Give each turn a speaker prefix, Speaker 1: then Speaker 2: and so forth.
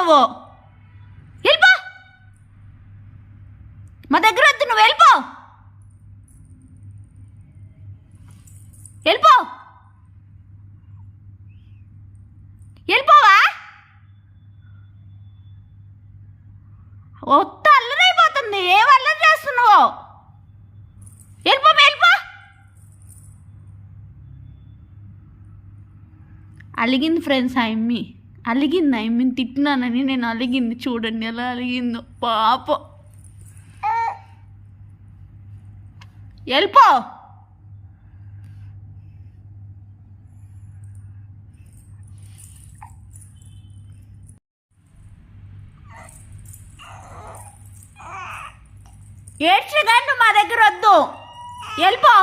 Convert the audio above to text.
Speaker 1: నువ్వు? వెళ్ళిపో, మా దగ్గర వద్దు, నువ్వు వెళ్ళిపో, వెళ్ళిపో, వెళ్ళిపోవా? ఒత్త అల్లరైపోతుంది, ఏం అల్లరి చేస్తున్నావు? వెళ్ళిపో, వెళ్ళిపో. అలిగింది ఫ్రెండ్స్ ఆ ఎమ్మి, అలిగింది. ఆ ఎమ్మిని తిట్టినానని నేను అలిగింది. చూడండి ఎలా అలిగిందో పాపం. వెళ్ళిపో. ఏడ్చగా నువ్వు మా దగ్గర వద్దు, వెళ్ళిపో.